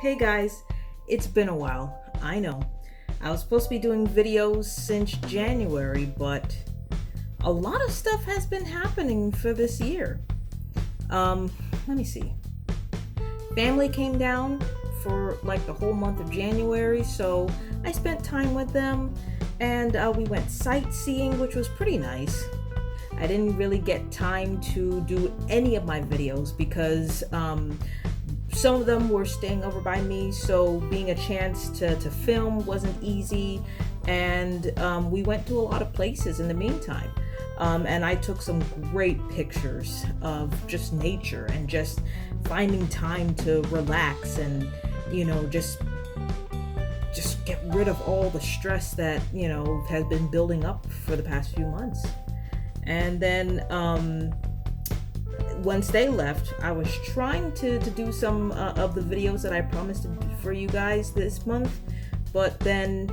Hey guys, it's been a while. I know. I was supposed to be doing videos since January, but a lot of stuff has been happening for this year. Let me see. Family came down for like the whole month of January, so I spent time with them and we went sightseeing, which was pretty nice. I didn't really get time to do any of my videos because some of them were staying over by me, so being a chance to film wasn't easy, and we went to a lot of places in the meantime. And I took some great pictures of just nature and just finding time to relax and, just get rid of all the stress that, has been building up for the past few months. And then once they left, I was trying to do some of the videos that I promised for you guys this month, but then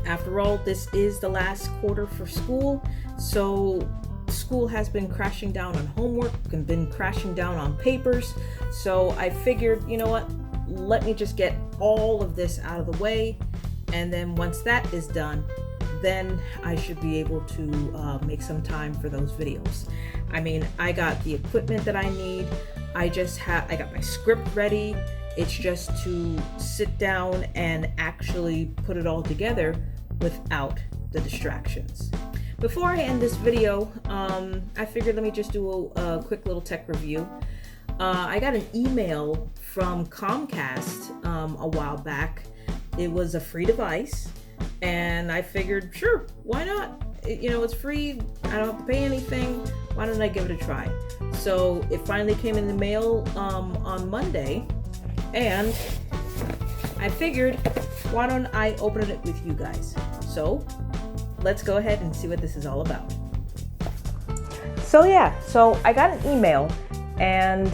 after all, this is the last quarter for school, so school has been crashing down on homework and been crashing down on papers. So I figured, you know what, let me just get all of this out of the way, and then once that is done, then I should be able to make some time for those videos. I mean, I got the equipment that I need. I got my script ready. It's just to sit down and actually put it all together without the distractions. Before I end this video, I figured let me just do a quick little tech review. I got an email from Comcast a while back. It was a free device, and I figured, sure, why not? It's free. I don't have to pay anything. Why don't I give it a try? So it finally came in the mail on Monday, and I figured, why don't I open it with you guys? So let's go ahead and see what this is all about. So I got an email and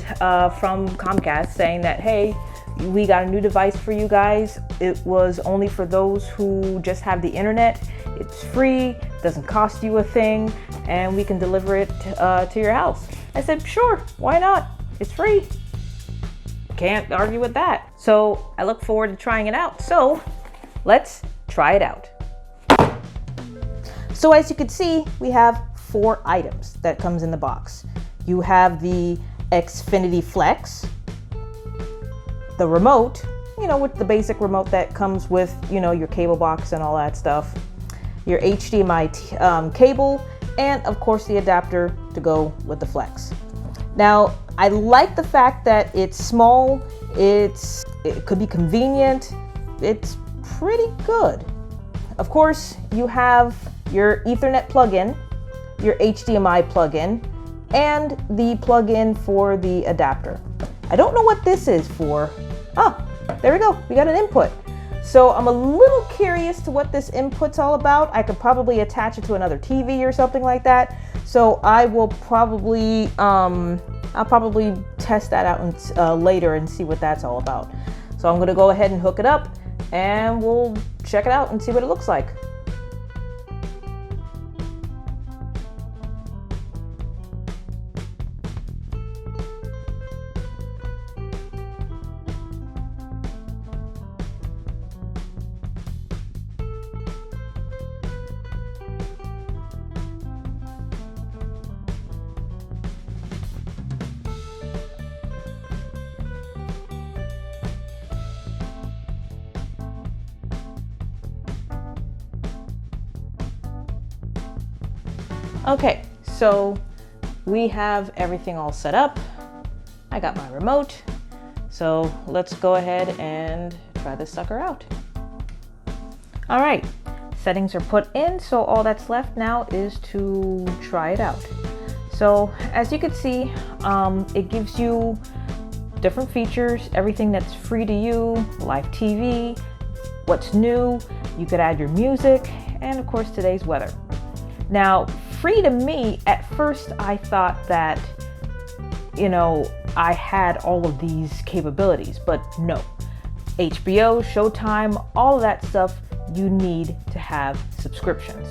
from Comcast saying that, hey, we got a new device for you guys. It was only for those who just have the internet. It's free, doesn't cost you a thing, and we can deliver it to your house. I said, sure, why not? It's free. Can't argue with that. So I look forward to trying it out. So let's try it out. So as you can see, we have 4 items that comes in the box. You have the Xfinity Flex, the remote, with the basic remote that comes with, your cable box and all that stuff, your HDMI cable, and of course the adapter to go with the Flex. Now, I like the fact that it's small, it could be convenient, it's pretty good. Of course, you have your Ethernet plug-in, your HDMI plug-in, and the plug-in for the adapter. I don't know what this is for. There we go, we got an input. So I'm a little curious to what this input's all about. I could probably attach it to another TV or something like that. So I will probably, I'll probably test that out later and see what that's all about. So I'm gonna go ahead and hook it up and we'll check it out and see what it looks like. Okay, so we have everything all set up. I got my remote. So let's go ahead and try this sucker out. All right, settings are put in, so all that's left now is to try it out. So as you can see, it gives you different features, everything that's free to you, live TV, what's new, you could add your music, and of course today's weather. Now, free to me, at first I thought that, I had all of these capabilities, but no. HBO, Showtime, all of that stuff, you need to have subscriptions.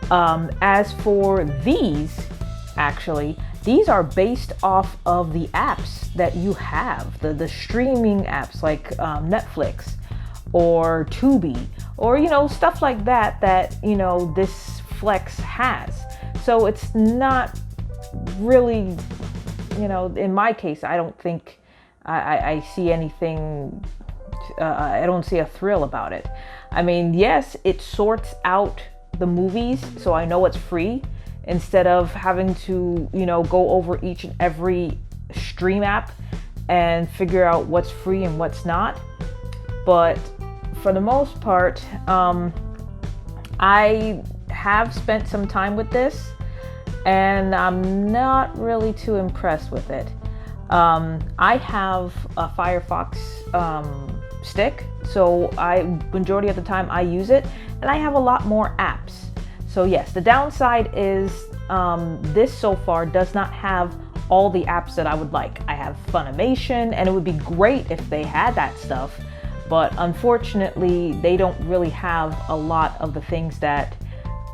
As for these, actually, these are based off of the apps that you have, the streaming apps like Netflix or Tubi, or, you know, stuff like that, you know, this Flex has. So it's not really, you know, in my case, I don't think I see anything, I don't see a thrill about it. I mean, yes, it sorts out the movies, so I know it's free, instead of having to, you know, go over each and every stream app and figure out what's free and what's not. But for the most part, I have spent some time with this, and I'm not really too impressed with it. I have a Firefox stick, so majority of the time I use it, and I have a lot more apps. So yes, the downside is this so far does not have all the apps that I would like. I have Funimation, and it would be great if they had that stuff, but unfortunately they don't really have a lot of the things that,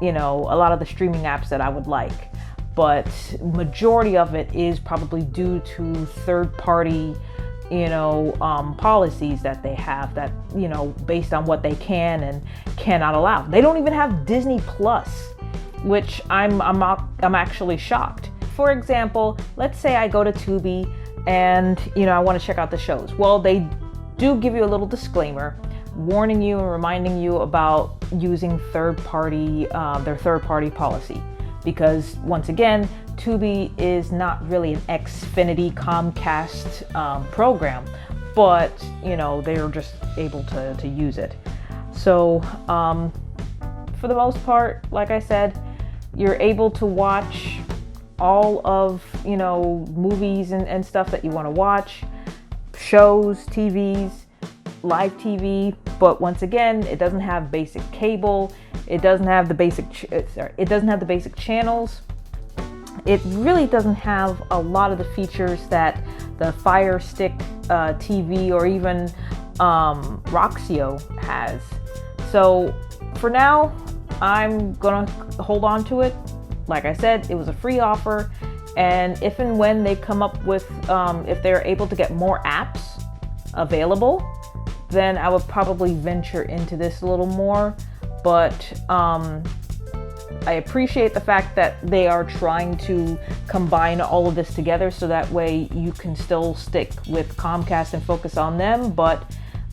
you know, a lot of the streaming apps that I would like. But majority of it is probably due to third-party, you know, policies that they have, that, you know, based on what they can and cannot allow. They don't even have Disney Plus, which I'm actually shocked. For example, let's say I go to Tubi and, you know, I want to check out the shows. Well, they do give you a little disclaimer warning you and reminding you about using their third-party policy. Because once again, Tubi is not really an Xfinity Comcast program, but, you know, they're just able to use it. So for the most part, like I said, you're able to watch all of, you know, movies and stuff that you want to watch, shows, TVs, live TV. But once again, it doesn't have basic cable. It doesn't have the basic channels. It really doesn't have a lot of the features that the Fire Stick TV or even Roxio has. So for now, I'm gonna hold on to it. Like I said, it was a free offer, and if and when they come up with, if they're able to get more apps available, then I would probably venture into this a little more. But I appreciate the fact that they are trying to combine all of this together, so that way you can still stick with Comcast and focus on them. But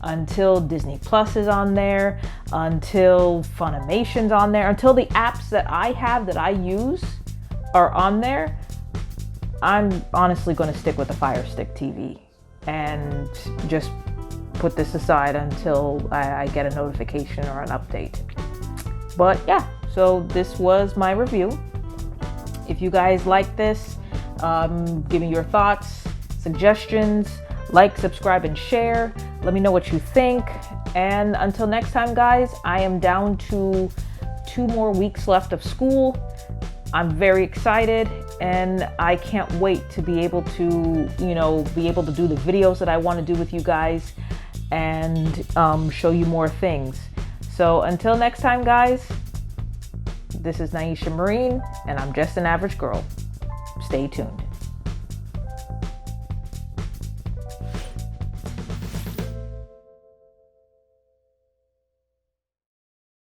until Disney Plus is on there, until Funimation's on there, until the apps that I have that I use are on there, I'm honestly going to stick with the Fire Stick TV and just put this aside until I get a notification or an update. But yeah, so this was my review. If you guys like this, give me your thoughts, suggestions, like, subscribe, and share. Let me know what you think. And until next time, guys, I am down to 2 more weeks left of school. I'm very excited, and I can't wait to be able to, you know, do the videos that I want to do with you guys and show you more things. So until next time, guys, this is Naisha Marine, and I'm just an average girl. Stay tuned.